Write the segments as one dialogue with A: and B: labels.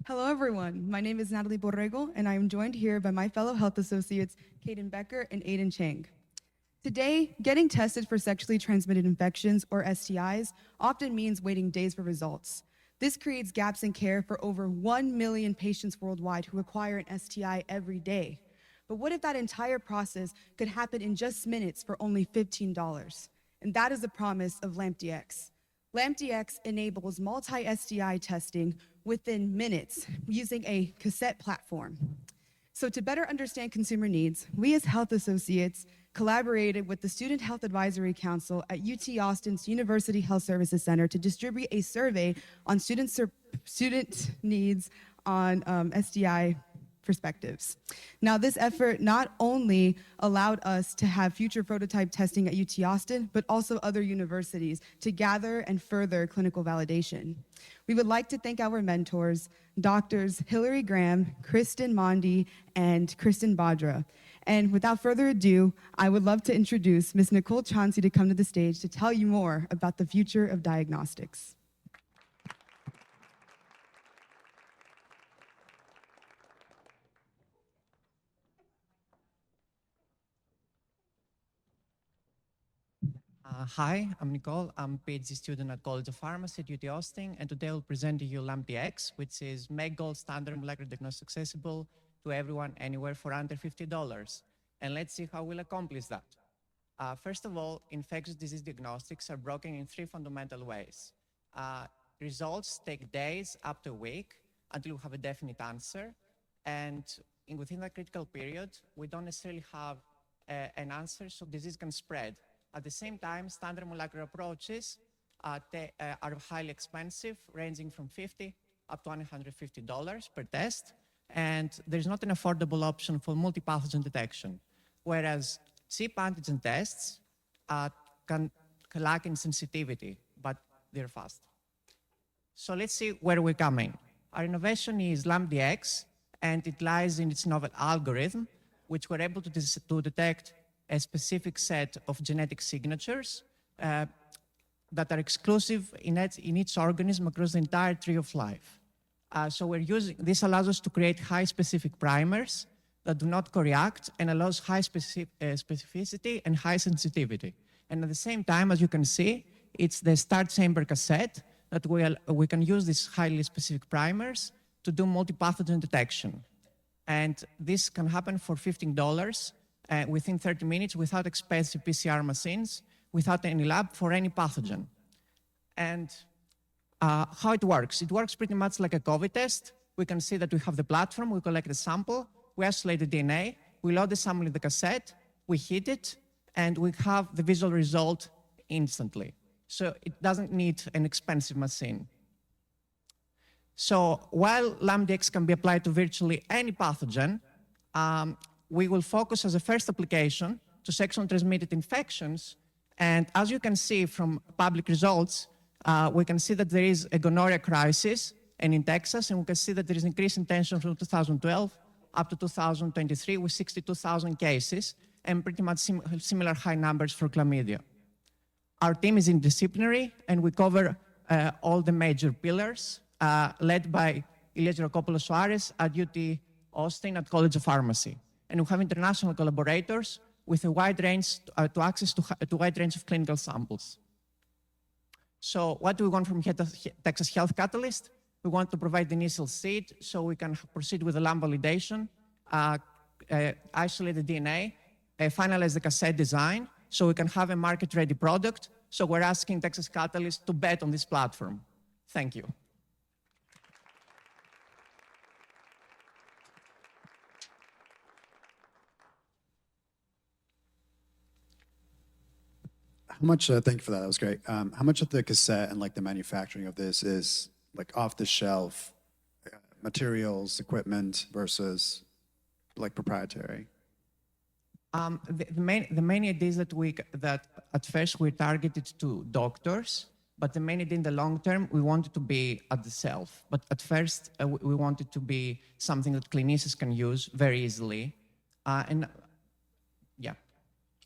A: Hello, everyone. My name is Natalie Borrego, and I am joined here by my fellow health associates, Kaden Becker and Aiden Chang. Today, getting tested for sexually transmitted infections, or STIs, often means waiting days for results. This creates gaps in care for over 1 million patients worldwide who acquire an STI every day. But what if that entire process could happen in just minutes for only $15? And that is the promise of LampDX. LampDX enables multi-STI testing within minutes using a cassette platform. So to better understand consumer needs, we as health associates collaborated with the Student Health Advisory Council at UT Austin's University Health Services Center to distribute a survey on student needs on STI perspectives. Now, this effort not only allowed us to have future prototype testing at UT Austin, but also other universities to gather and further clinical validation. We would like to thank our mentors, Doctors Hillary Graham, Kristen Mondi, and Kristen Badra. And without further ado, I would love to introduce Ms. Nicole Chauncey to come to the stage to tell you more about the future of diagnostics.
B: Hi, I'm Nicole. I'm a PhD student at College of Pharmacy at UT Austin, and today I'll present to you LampDX, which is make gold standard molecular diagnosis accessible to everyone anywhere for under $50. And let's see how we'll accomplish that. First of all, infectious disease diagnostics are broken in three fundamental ways. Results take days up to a week until we have a definite answer, and within that critical period, we don't necessarily have an answer, so disease can spread. At the same time, standard molecular approaches are highly expensive, ranging from $50 up to $150 per test, and there's not an affordable option for multi-pathogen detection, whereas cheap antigen tests can lack in sensitivity, but they're fast. So let's see where we're coming. Our innovation is LampDX, and it lies in its novel algorithm, which we're able to detect a specific set of genetic signatures that are exclusive in each organism across the entire tree of life. This allows us to create high specific primers that do not co-react and allows high specificity and high sensitivity. And at the same time, as you can see, it's the start chamber cassette that we can use these highly specific primers to do multi-pathogen detection. And this can happen for $15 within 30 minutes without expensive PCR machines, without any lab for any pathogen. And how it works pretty much like a COVID test. We can see that we have the platform, we collect the sample, we isolate the DNA, we load the sample in the cassette, we heat it, and we have the visual result instantly. So it doesn't need an expensive machine. So while LampDX can be applied to virtually any pathogen, we will focus as a first application to sexually transmitted infections. And as you can see from public results, we can see that there is a gonorrhea crisis and in Texas, and we can see that there is increase in tension from 2012 up to 2023 with 62,000 cases and pretty much similar high numbers for chlamydia. Our team is interdisciplinary, and we cover all the major pillars, led by Ilias Georgopoulos Soares at UT Austin at College of Pharmacy. And we have international collaborators with a wide range to access to a wide range of clinical samples. So what do we want from Texas Health Catalyst? We want to provide the initial seed so we can proceed with the LAMP validation, isolate the DNA, finalize the cassette design so we can have a market-ready product. So we're asking Texas Catalyst to bet on this platform. Thank you.
C: How much, thank you for that, that was great. How much of the cassette and like the manufacturing of this is like off the shelf materials, equipment versus like proprietary?
B: The main idea is that at first we targeted to doctors, but the main idea in the long term, we want it to be at the shelf. But at first, we want it to be something that clinicians can use very easily. Yeah.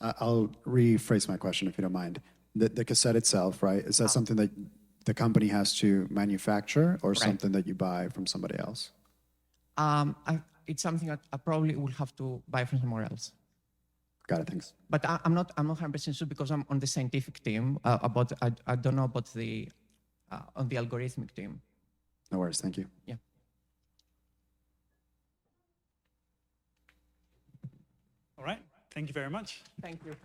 C: I'll rephrase my question if you don't mind. The cassette itself, right? Is that something that the company has to manufacture or
B: Right.
C: something that you buy from somebody else?
B: It's something that I probably will have to buy from somewhere else.
C: Got it. Thanks.
B: But I'm not 100% sure because I'm on the scientific team. I don't know about the on the algorithmic team.
C: No worries. Thank you.
B: Yeah.
D: All right. Thank you very much.
B: Thank you.